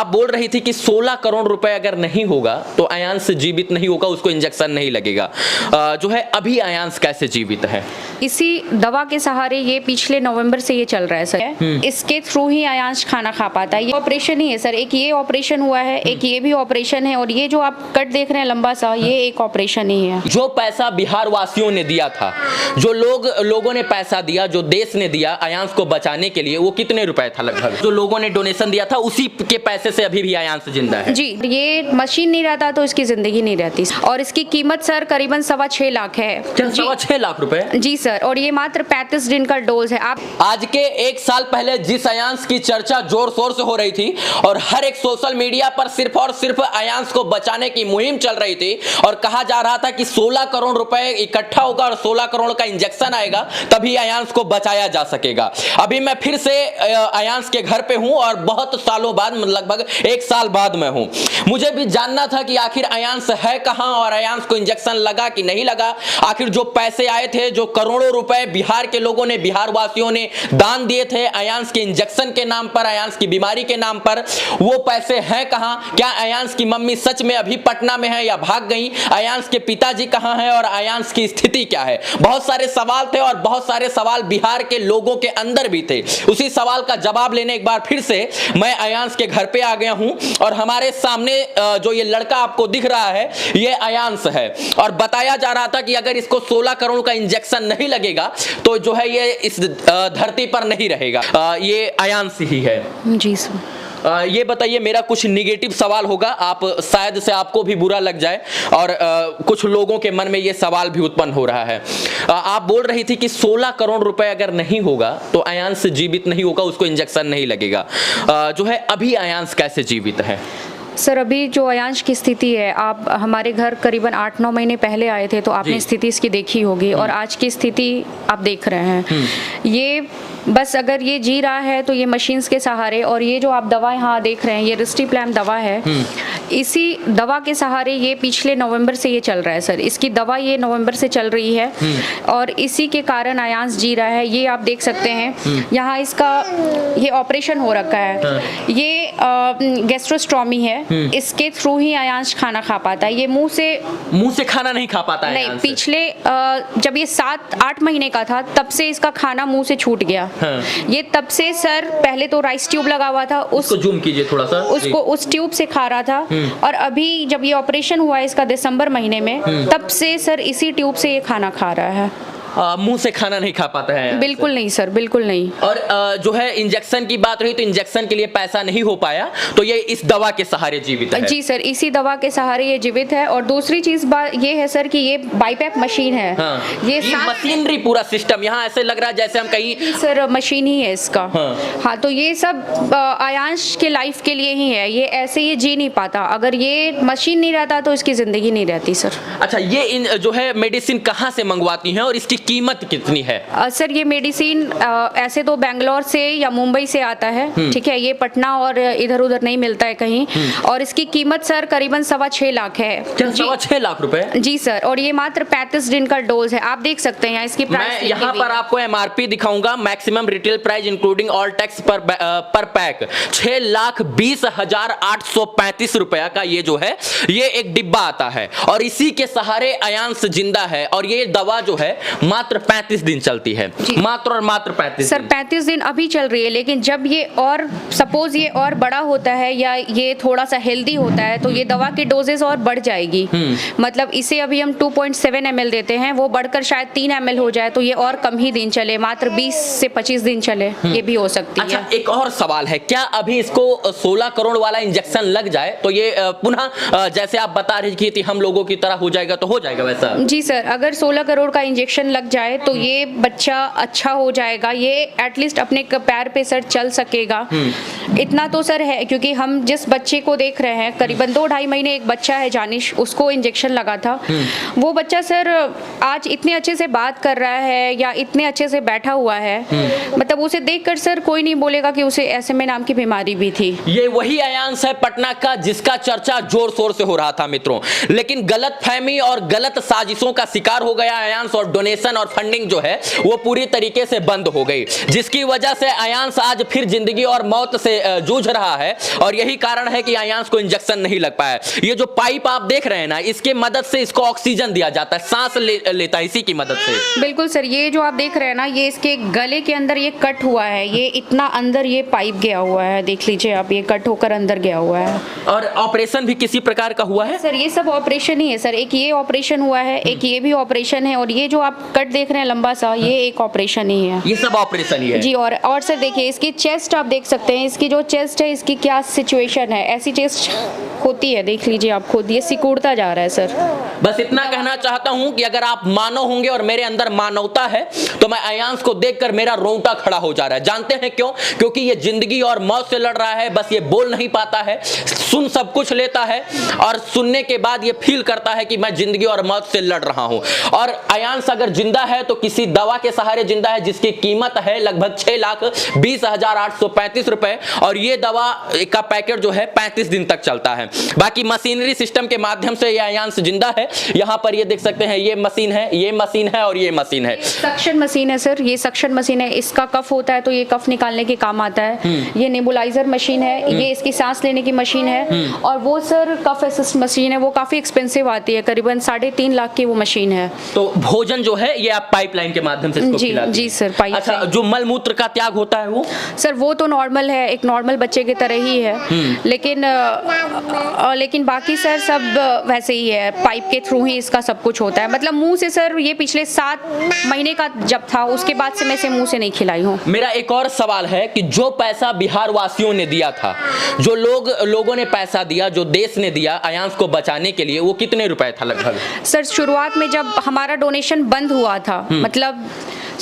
बोल रही थी कि 16 करोड़ रुपए अगर नहीं होगा तो अयांश जीवित नहीं होगा, उसको इंजेक्शन नहीं लगेगा। जो है अभी अयांश कैसे जीवित है? इसी दवा के सहारे ये पिछले नवंबर से ये चल रहा है सर। इसके थ्रू ही अयांश खाना खा पाता है। ये ऑपरेशन ही है सर, एक ये ऑपरेशन हुआ है, एक ये भी ऑपरेशन है, और ये जो आप कट देख रहे हैं लंबा सा, ये एक ऑपरेशन ही है। जो पैसा बिहार वासियों ने दिया था, जो लोगों ने पैसा दिया, जो देश ने दिया अयांश को बचाने के लिए, वो कितने रुपए था लगभग? जो लोगों ने डोनेशन दिया था उसी के पैसे से अभी भी अयांश जिंदा है। जी, ये मशीन नहीं रहता तो इसकी जिंदगी नहीं रहती। और इसकी कीमत सर करीबन 6.25 लाख है। 6.25 लाख रुपए? जी सर, और ये मात्र 35 दिन का डोज है। आप आज के 1 साल पहले जिस अयांश की चर्चा जोर शोर से हो रही थी और हर एक सोशल मीडिया पर सिर्फ और सिर्फ अयांश को बचाने की मुहिम चल रही थी और कहा जा रहा था कि 16 करोड़ रुपए इकट्ठा होगा और 16 करोड़ का इंजेक्शन आएगा तभी अयांश को बचाया जा सकेगा। अभी मैं फिर से अयांश के घर पे हूं और बहुत सालों बाद, लगभग 1 साल बाद मैं हूं। मुझे भी जानना था कि आखिर अयांश है कहां और अयांश को इंजेक्शन लगा कि नहीं लगा। आखिर जो पैसे आए थे, जो करोड़ों रुपए बिहार के लोगों ने, बिहार वासियों ने दान दिए थे अयांश के इंजेक्शन के नाम पर, अयांश की बीमारी के नाम पर, वो पैसे हैं कहां? क्या अयांश की मम्मी सच में अभी पटना में है या भाग गई? अयांश के पिताजी कहां हैं और अयांश की स्थिति क्या है? बहुत सारे सवाल थे और बहुत सारे सवाल बिहार के लोगों के अंदर भी थे। उसी सवाल का जवाब लेने एक बार फिर से मैं अयांश के घर पे आ गया हूं और हमारे सामने जो ये लड़का आपको दिख रहा है ये अयांश है और बताया जा रहा था कि अगर इसको 16 करोड़ का इंजेक्शन नहीं लगेगा तो जो है ये इस धरती पर नहीं रहेगा। ये अयांश ही है। जी सर। ये बताइए, मेरा कुछ निगेटिव सवाल होगा, आप शायद से आपको भी बुरा लग जाए और कुछ लोगों के मन में ये सवाल भी उत्पन्न हो रहा है। आप बोल रही थी कि 16 करोड़ रुपए अगर नहीं होगा तो अयांश जीवित नहीं होगा, उसको इंजेक्शन नहीं लगेगा। जो है अभी अयांश कैसे जीवित है? सर अभी जो अयांश की स्थिति है, आप हमारे घर करीबन 8-9 महीने पहले आए थे तो आपने स्थिति इसकी देखी होगी और आज की स्थिति आप देख रहे हैं। ये बस अगर ये जी रहा है तो ये मशीन्स के सहारे, और ये जो आप दवा यहाँ देख रहे हैं ये रिस्टीप्लाम दवा है, इसी दवा के सहारे ये पिछले नवंबर से ये चल रहा है सर। इसकी दवा ये नवंबर से चल रही है और इसी के कारण अयांश जी रहा है। ये आप देख सकते हैं यहाँ इसका ये ऑपरेशन हो रखा है, ये गैस्ट्रोस्टोमी है, इसके थ्रू ही अयांश खाना खा पाता है। ये मुंह से खाना नहीं खा पाता है। नहीं, पिछले जब ये 7-8 महीने का था तब से इसका खाना मुंह से छूट गया। ये तब से सर पहले तो राइस ट्यूब लगा हुआ था, उसको जूम कीजिए थोड़ा सा, उसको उस ट्यूब से खा रहा था और अभी जब ये ऑपरेशन हुआ है इसका दिसंबर महीने में, तब से सर इसी ट्यूब से ये खाना खा रहा है। मुंह से खाना नहीं खा पाता है? बिल्कुल नहीं सर, बिल्कुल नहीं। और जो है इंजेक्शन की बात रही तो इंजेक्शन के लिए पैसा नहीं हो पाया तो ये इस दवा के सहारे जीवित है? जी सर, इसी दवा के सहारे ये जीवित है। और दूसरी चीज ये है सर कि ये बाईपैप मशीन है। ये मशीनरी पूरा सिस्टम, यहाँ ऐसे लग रहा है जैसे हम कहीं सर मशीन ही है इसका। हाँ, तो ये सब अयांश के लाइफ के लिए ही है, ये ऐसे ये जी नहीं पाता। अगर ये मशीन नहीं रहता तो इसकी जिंदगी नहीं रहती सर। अच्छा, ये जो है मेडिसिन कहाँ से मंगवाती हैं और इसकी कीमत कितनी है? सर ये मेडिसिन ऐसे तो बेंगलोर से या मुंबई से आता है, ठीक है, ये पटना और इधर उधर नहीं मिलता है कहीं, और इसकी कीमत सर करीबन 6.25 लाख है। 6.25 लाख रुपए? जी सर, और ये मात्र 35 दिन का डोज है। आप देख सकते हैं इसकी प्राइस। मैं यहाँ पर आपको एमआरपी दिखाऊंगा, maximum retail price including all tax पर पैक 6,20,835 रुपया का ये जो है ये एक डिब्बा आता है और इसी के सहारे अयांश जिंदा है। और ये दवा जो है मात्र 35 दिन चलती है, मात्र और मात्र 35 सर 35 दिन अभी चल रही है, लेकिन जब ये और सपोज ये और बड़ा होता है या ये थोड़ा सा हेल्दी होता है तो ये दवा की डोजेस और बढ़ जाएगी। मतलब इसे अभी हम 2.7 ml देते हैं, वो बढ़कर शायद 3 ml हो जाए तो ये और कम ही दिन चले, मात्र 20 से 25 दिन चले, ये भी हो सकती है। अच्छा, एक और सवाल है, क्या अभी इसको 16 करोड़ वाला इंजेक्शन लग जाए तो ये पुनः जैसे आप बता रही थी हम लोगों की तरह हो जाएगा तो हो जाएगा वैसा? जी सर, अगर 16 करोड़ का इंजेक्शन लग जाए तो ये बच्चा अच्छा हो जाएगा, ये एटलीस्ट अपने पैर पे सर चल सकेगा। इतना तो सर है, क्योंकि हम जिस बच्चे को देख रहे हैं करीबन 2-2.5 महीने एक बच्चा है जानिश, उसको इंजेक्शन लगा था। वो बच्चा सर आज इतने अच्छे से बात कर रहा है या इतने अच्छे से बैठा हुआ है, मतलब उसे देखकर सर कोई नहीं बोलेगा कि उसे SMA नाम की बीमारी भी थी। ये वही अयांश है पटना का जिसका चर्चा जोर शोर से हो रहा था मित्रों, लेकिन गलत फहमी और गलत साजिशों का शिकार हो गया अयांश और डोनेशन इंजेक्शन और फंडिंग जो है वो पूरी तरीके से बंद हो गई, जिसकी वजह से अयांश आज फिर जिंदगी और मौत से जूझ रहा है। और यही कारण है कि अयांश को इंजेक्शन नहीं लग पाया। ये जो पाइप आप देख रहे हैं ना, इसके मदद से इसको ऑक्सीजन दिया जाता है, सांस लेता है इसी की मदद से। बिल्कुल सर, ये जो आप देख रहे हैं ना, ये इसके गले के अंदर ये कट हुआ है, ये इतना अंदर ये पाइप गया हुआ है, देख लीजिए आप, ये कट होकर अंदर गया हुआ है। और ऑपरेशन भी किसी प्रकार का हुआ है सर? ये सब ऑपरेशन ही है सर, एक ये ऑपरेशन हुआ है, एक ये भी ऑपरेशन है, और ये जो आप कट देख रहे हैं लंबा सा, ये एक ऑपरेशन ही है। ये सब ऑपरेशन ही है जी। और सर देखिए, इसकी चेस्ट आप देख सकते हैं, इसकी जो चेस्ट है, इसकी क्या सिचुएशन है, ऐसी चेस्ट होती है, देख लीजिए आप खुद, ये सिकुड़ता जा रहा है सर। बस इतना कहना चाहता हूं कि अगर आप मानव होंगे और मेरे अंदर मानवता है तो मैं अयांश को देखकर मेरा रोंगटा खड़ा हो जा रहा है। जानते हैं क्यों? क्योंकि ये जिंदगी और मौत से लड़ रहा है, बस ये बोल नहीं पाता है, सुन सब कुछ लेता है, और सुनने के बाद ये फील करता है कि मैं जिंदगी और मौत से लड़ रहा हूं। और अयांश अगर जिंदा है तो किसी दवा के सहारे जिंदा है, जिसकी कीमत है लगभग 6,20,835 रुपए, और ये दवा का पैकेट जो है 35 दिन तक चलता है। बाकी मशीनरी सिस्टम के माध्यम से ये अयांश जिंदा है। यहाँ पर ये देख सकते हैं, ये मशीन है, ये मशीन है और ये मशीन है, सक्शन मशीन है सर, ये सक्शन मशीन है, इसका कफ होता है तो ये कफ निकालने के काम आता है। ये नेबुलाइजर मशीन है, ये इसकी सांस लेने की मशीन है, और वो सर कफ असिस्ट मशीन है, वो काफी एक्सपेंसिव आती है, करीबन 3.5 लाख की वो मशीन है। तो भोजन जो है ये आप पाइपलाइन के माध्यम से इसको खिलाते हैं? जी सर, पाइप। अच्छा, जो मल मूत्र का त्याग होता है वो सर वो तो नॉर्मल है, एक नॉर्मल बच्चे की तरह ही है, लेकिन बाकी सर सब वैसे ही है, पाइप के थ्रू ही इसका सब कुछ होता है। मतलब मुंह से सर, ये पिछले 7 महीने का जब था उसके बाद से मैं इसे मुंह से नहीं खिलाई हूँ। मेरा एक और सवाल है कि जो पैसा बिहार वासियों ने दिया था, जो लोगों ने पैसा दिया, जो देश ने दिया अयांश को बचाने के लिए, वो कितने रुपए था लगभग? सर शुरुआत में जब हमारा डोनेशन बंद हुआ था, मतलब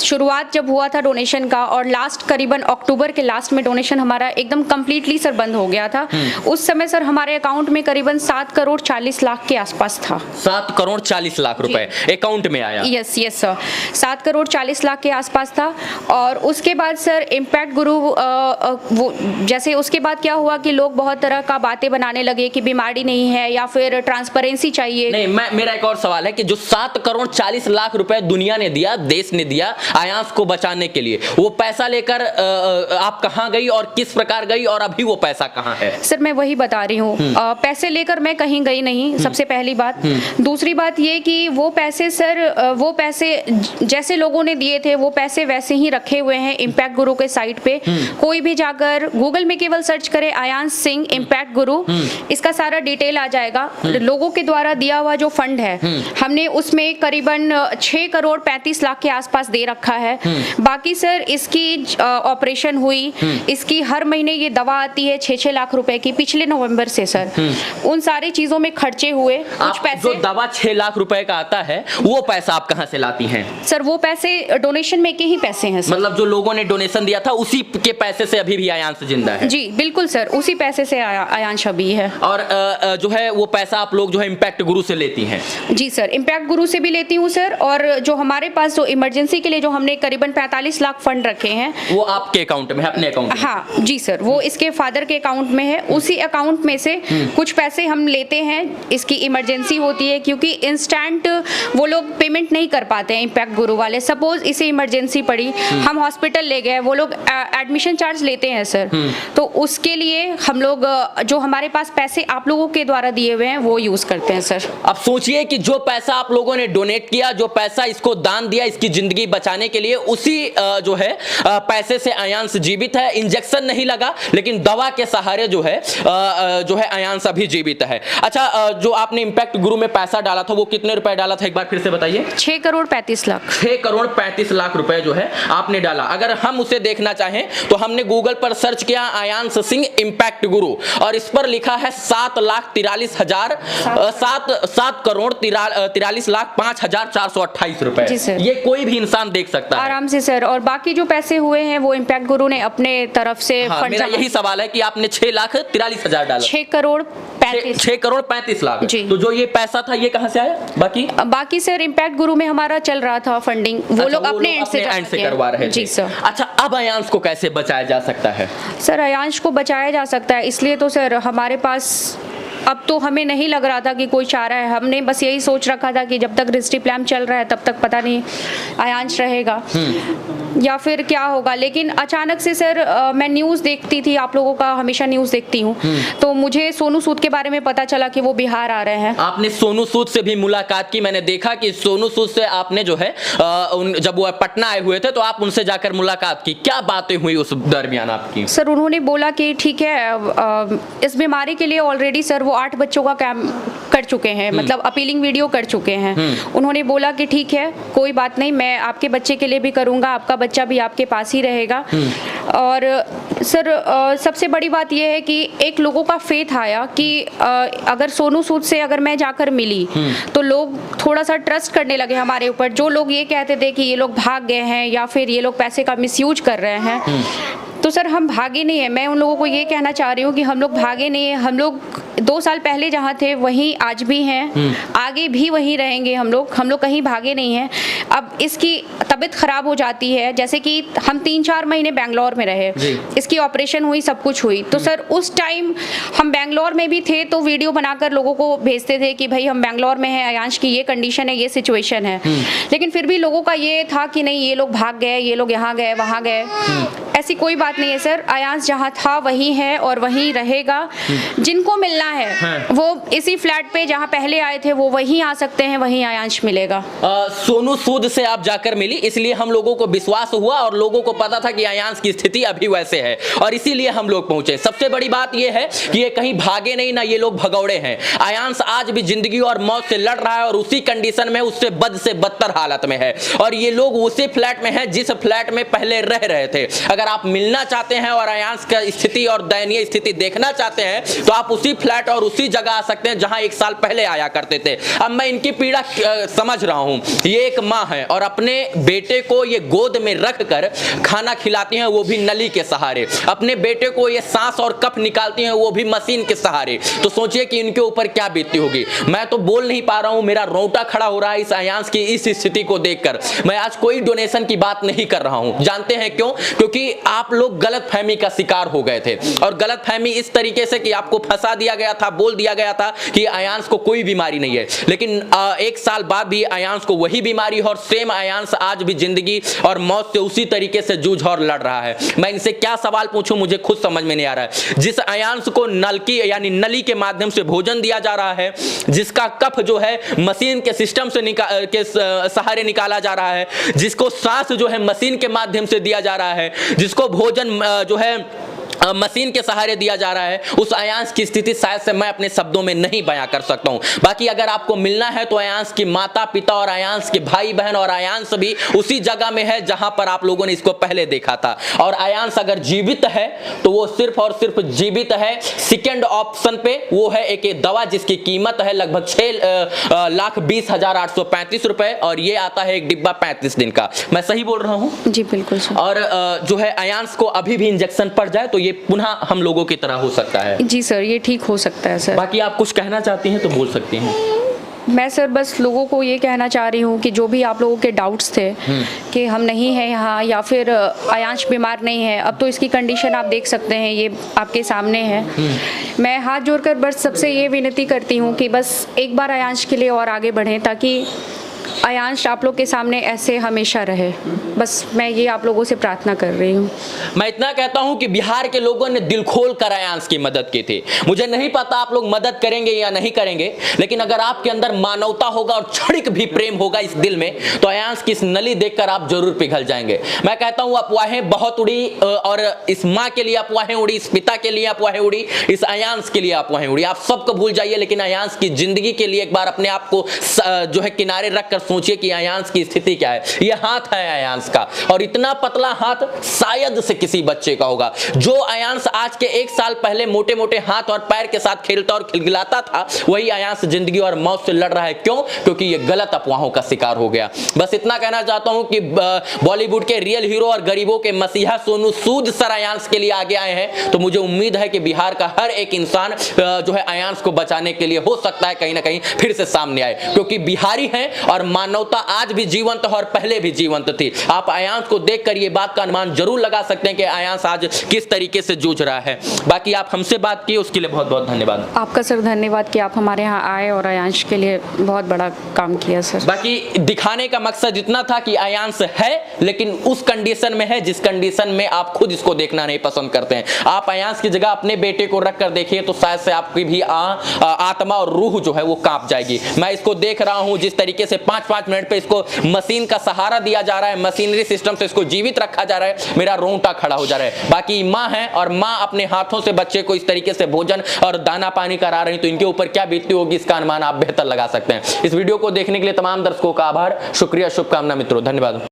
शुरुआत जब हुआ था डोनेशन का, और लास्ट करीबन अक्टूबर के लास्ट में डोनेशन हमारा एकदम कंप्लीटली सर बंद हो गया था। उस समय सर हमारे अकाउंट में करीबन 7,40,00,000 के आसपास था। 7,40,00,000 रुपए अकाउंट में आया? यस सर, 7,40,00,000 के आसपास था। और उसके बाद सर इम्पैक्ट गुरु वो जैसे उसके बाद क्या हुआ कि लोग बहुत तरह का बातें बनाने लगे कि बीमारी नहीं है या फिर ट्रांसपेरेंसी चाहिए। नहीं, मेरा एक और सवाल है कि जो 7,40,00,000 रुपए दुनिया ने दिया, देश ने दिया अयांश को बचाने के लिए, वो पैसा लेकर आप कहां गई और किस प्रकार गई, और अभी वो पैसा कहां है? सर मैं वही बता रही हूँ, पैसे लेकर मैं कहीं गई नहीं, सबसे पहली बात। दूसरी बात ये कि वो पैसे सर, वो पैसे जैसे लोगों ने दिए थे वो पैसे वैसे ही रखे हुए हैं इम्पैक्ट गुरु के साइट पे। कोई भी जाकर गूगल में केवल सर्च करे अयांश सिंह इम्पैक्ट गुरु, इसका सारा डिटेल आ जाएगा। लोगों के द्वारा दिया हुआ जो फंड है, हमने उसमें करीबन 6,35,00,000 के आसपास दे रखा है। बाकी सर इसकी ऑपरेशन हुई, इसकी हर महीने ये दवा आती है 6-6 लाख रुपए की, पिछले नवंबर से सर उन सारी चीजों में खर्चे हुए कुछ पैसे। जो दवा 6 लाख रुपए का आता है, वो पैसा आप कहां से लाती हैं? सर वो पैसे डोनेशन में के ही पैसे हैं सर। मतलब जो लोगों ने डोनेशन दिया था उसी के पैसे से अभी भी अयांश जिंदा है? जी बिल्कुल सर, उसी पैसे से अयांश अभी है। और जो है वो पैसा आप लोग जो है इम्पैक्ट गुरु से लेती हैं? जी सर, इम्पैक्ट गुरु से भी लेती हूँ सर, और जो हमारे पास जो इमरजेंसी के लिए जो हमने करीबन 45 लाख फंड रखे हैं, वो आपके अकाउंट में है, अपने अकाउंट में? हाँ जी सर, वो इसके फादर के अकाउंट में है। उसी अकाउंट में से कुछ पैसे हम लेते हैं, इसकी इमरजेंसी होती है, क्योंकि इंस्टेंट वो लोग पेमेंट नहीं कर पाते हैं इम्पैक्ट गुरु वाले। सपोज इसे इमरजेंसी पड़ी, हम हॉस्पिटल ले गए, वो लोग एडमिशन चार्ज लेते हैं सर, तो उसके लिए हम लोग जो हमारे पास पैसे आप लोगों के द्वारा दिए हुए हैं वो यूज करते हैं सर। अब सोचिए कि जो पैसा आप लोगों ने डोनेट किया, जो पैसा इसको दान दिया इसकी जिंदगी बचाने के लिए, उसी जो है पैसे से अयांश जीवित है। इंजेक्शन नहीं लगा, लेकिन दवा के सहारे जो है अयांश अभी जीवित है। अच्छा, जो आपने इम्पैक्ट गुरु में पैसा डाला था वो कितने रुपए डाला था, एक बार फिर से बताइए? 6,35,00,000। 6,35,00,000 रुपए जो है आपने डाला। अगर हम उसे देखना चाहें तो हमने गूगल पर सर्च किया अयांश सिंह इम्पैक्ट गुरु, और इस पर लिखा है 7,43,5,428 रुपए। ये कोई भी इंसान देख सकता है आराम से सर। और बाकी जो पैसे हुए हैं वो इम्पैक्ट गुरु ने अपने तरफ से फंड। मेरा यही सवाल है कि आपने 6,43,000 डाला, 6,35,00,000 जी। तो जो ये पैसा था ये कहां से आया? बाकी सर इम्पैक्ट गुरु में हमारा चल रहा था फंडिंग, वो लोग अपने एंड से करवा रहे थे। जी सर। अच्छा, अब अयांश को कैसे बचाया जा सकता है? सर अयांश को बचाया जा सकता है इसलिए तो सर हमारे पास अब तो हमें नहीं लग रहा था कि कोई चारा है। हमने बस यही सोच रखा था कि जब तक रिस्ट्री प्लान चल रहा है तब तक पता नहीं आयांश रहेगा या फिर क्या होगा। लेकिन अचानक से सर मैं न्यूज़ देखती थी, आप लोगों का हमेशा न्यूज़ देखती हूँ, तो मुझे सोनू सूद के बारे में पता चला कि वो बिहार आ रहे हैं। आपने सोनू सूद से भी मुलाकात की, मैंने देखा कि सोनू सूद से आपने जो है जब वो पटना आए हुए थे तो आप उनसे जाकर मुलाकात की, क्या बातें हुई उस दरमियान आपकी? सर उन्होंने बोला कि ठीक है, इस बीमारी के लिए ऑलरेडी सर वो 8 बच्चों का कैंप कर चुके हैं, मतलब अपीलिंग वीडियो कर चुके हैं। उन्होंने बोला कि ठीक है कोई बात नहीं, मैं आपके बच्चे के लिए भी करूँगा, आपका बच्चा भी आपके पास ही रहेगा। और सर सबसे बड़ी बात यह है कि एक लोगों का फेथ आया कि अगर सोनू सूद से अगर मैं जाकर मिली तो लोग थोड़ा सा ट्रस्ट करने लगे हमारे ऊपर। जो लोग ये कहते थे कि ये लोग भाग गए हैं या फिर ये लोग पैसे का मिसयूज कर रहे हैं, तो सर हम भागे नहीं है। मैं उन लोगों को ये कहना चाह रही हूँ कि हम लोग भागे नहीं है। हम लोग 2 साल पहले जहाँ थे वहीं आज भी हैं, आगे भी वहीं रहेंगे। हम लोग कहीं भागे नहीं हैं। अब इसकी तबीयत ख़राब हो जाती है, जैसे कि हम 3-4 महीने बेंगलोर में रहे, इसकी ऑपरेशन हुई, सब कुछ हुई, तो सर उस टाइम हम बेंगलोर में भी थे तो वीडियो बनाकर लोगों को भेजते थे कि भाई हम बेंगलोर में हैं, अयांश की ये कंडीशन है, ये सिचुएशन है। लेकिन फिर भी लोगों का ये था कि नहीं ये लोग भाग गए, ये लोग यहाँ गए वहाँ गए। ऐसी कोई बात नहीं है सर, अयांश जहाँ था वहीं है और वहीं रहेगा। जिनको मिलना है वो इसी फ्लैट पे जहाँ पहले आए थे वो वहीं आ सकते हैं, वहीं अयांश मिलेगा। सोनू सूद से आप जाकर मिली, इसलिए हम लोगों को विश्वास हुआ और लोगों को पता था कि अयांश की स्थिति अभी वैसे है और इसीलिए हम लोग पहुंचे। सबसे बड़ी बात यह है कि ये कहीं भागे नहीं, ना ये लोग भगौड़े हैं। अयांश आज भी जिंदगी और मौत से लड़ रहा है और उसी कंडीशन में, उससे बद से बदतर हालत में है और ये लोग उसी फ्लैट में हैं जिस फ्लैट में पहले रह रहे थे। अगर आप मिलना चाहते हैं और अयांश का स्थिति और दयनीय स्थिति देखना चाहते हैं तो आप उसी फ्लैट और उसी जगह आ सकते हैं जहां 1 साल पहले आया करते थे। अब मैं इनकी पीड़ा समझ रहा हूं। ये एक माँ है और अपने बेटे को ये गोद में रख कर खाना खिलाती हैं, वो भी नली के सहारे। अपने बेटे को ये सांस और कफ निकालती हैं, वो भी मशीन के सहारे। तो सोचिए कि इनके ऊपर क्या बीतती होगी। मैं तो बोल नहीं पा रहा हूं, मेरा रोंगटा खड़ा हो रहा है इस अयांश की इस स्थिति को देखकर। मैं आज कोई डोनेशन की बात नहीं कर रहा हूं। जानते हैं क्यों? क्योंकि आप लोग गलतफहमी का शिकार हो गए थे और गलतफहमी इस तरीके से कि आपको फंसा दिया गया था, बोल दिया गया था कि अयांश को कोई बीमारी नहीं है। लेकिन 1 साल बाद भी अयांश को वही बीमारी और सेम अयांश आज भी जिंदगी और मौत से उसी तरीके से जूझ और लड़ रहा है। मैं इनसे क्या सवाल पूछूं, मुझे खुद समझ में नहीं आ रहा है। जिस अयांश को नलकी यानी नली के माध्यम से भोजन दिया जा रहा है, जिसका कफ जो है मशीन के सिस्टम से सहारे निकाला जा रहा है, जिसको सांस जो है मशीन के माध्यम से दिया जा रहा है, जिसको भोजन जो है मशीन के सहारे दिया जा रहा है, उस अयांश की स्थिति शायद से मैं अपने शब्दों में नहीं बयां कर सकता हूं। बाकी अगर आपको मिलना है तो अयांश की माता पिता और अयांश के भाई बहन और अयांश भी उसी जगह में है जहां पर आप लोगों ने इसको पहले देखा था। और अयांश अगर जीवित है तो वो सिर्फ और सिर्फ जीवित है सेकेंड ऑप्शन पे, वो है एक दवा जिसकी कीमत है लगभग 6,20,835 रुपए और ये आता है एक डिब्बा 35 दिन का। मैं सही बोल रहा हूँ? जी बिल्कुल सर। और जो है अयांश को अभी भी इंजेक्शन पड़ जाए तो ये पुनः हम लोगों की तरह हो सकता है। जी सर, ये ठीक हो सकता है सर। बाकी आप कुछ कहना चाहती हैं तो बोल सकती हैं। मैं सर बस लोगों को ये कहना चाह रही हूँ कि जो भी आप लोगों के डाउट्स थे कि हम नहीं हैं यहाँ या फिर अयांश बीमार नहीं है, अब तो इसकी कंडीशन आप देख सकते हैं, ये आपके सामने है। मैं हाथ जोड़कर बस सबसे ये विनती करती हूँ कि बस एक बार अयांश के लिए और आगे बढ़ें ताकि अयांश आप लोग के सामने ऐसे हमेशा रहे। बस मैं ये आप लोगों से प्रार्थना कर रही हूँ। मैं इतना कहता हूँ कि बिहार के लोगों ने दिल खोल कर अयांश की मदद की थी। मुझे नहीं पता आप लोग मदद करेंगे या नहीं करेंगे, लेकिन अगर आपके अंदर मानवता होगा और क्षणिक भी प्रेम होगा इस दिल में तो अयांश की इस नली देखकर आप जरूर पिघल जाएंगे। मैं कहता हूँ अफवाहें बहुत उड़ी और इस माँ के लिए अफवाहें उड़ी, इस पिता के लिए अफवाहें उड़ी, इस अयांश के लिए अफवाहें उड़ी। आप सबको भूल जाइए, लेकिन अयांश की जिंदगी के लिए एक बार अपने आप को जो है किनारे रखकर सोचिए कि अयांश की स्थिति क्या है। यह हाथ है अयांश का और इतना पतला हाथ शायद से किसी बच्चे का होगा। जो अयांश आज के 1 साल पहले मोटे मोटे हाथ और पैर के साथ खेलता और खिलखिलाता था, वही अयांश जिंदगी और मौत से लड़ रहा है। क्यों? क्योंकि ये गलत अफवाहों का शिकार हो गया। बस इतना कहना चाहता हूं कि बॉलीवुड के रियल हीरो और गरीबों के मसीहा सोनू सूद सर अयांश के लिए आगे आए हैं, तो मुझे उम्मीद है कि बिहार का हर एक इंसान जो है अयांश को बचाने के लिए हो सकता है कहीं ना कहीं फिर से सामने आए, क्योंकि बिहारी हैं और मानवता आज भी जीवंत है और पहले भी जीवंत थी। आप आयांश को देखकर ये बात का अनुमान जरूर लगा सकते हैं कि आयांश आज किस तरीके से जूझ रहा है। बाकी आप हमसे बात की उसके लिए बहुत बहुत धन्यवाद। आपका सर धन्यवाद कि आप हमारे यहाँ आए और आयांश के लिए बहुत बड़ा काम किया सर। बाकी दिखाने का मकसद इतना था कि आयांश है, लेकिन उस कंडीशन में है जिस कंडीशन में आप खुद इसको देखना नहीं पसंद करते हैं। आप आयांश की जगह अपने बेटे को रख कर देखिए तो शायद से आपकी भी आत्मा और रूह जो है वो कांप जाएगी। मैं इसको देख रहा हूं जिस तरीके से 5-5 मिनट पे इसको मशीन का सहारा दिया जा रहा है, मशीनरी सिस्टम से इसको जीवित रखा जा रहा है, मेरा रोंगटा खड़ा हो जा रहा है। बाकी माँ है और माँ अपने हाथों से बच्चे को इस तरीके से भोजन और दाना पानी करा रही, तो इनके ऊपर क्या बीतती होगी इसका अनुमान आप बेहतर लगा सकते हैं। इस वीडियो को देखने के लिए तमाम दर्शकों का आभार, शुक्रिया, शुभकामना मित्रों, धन्यवाद।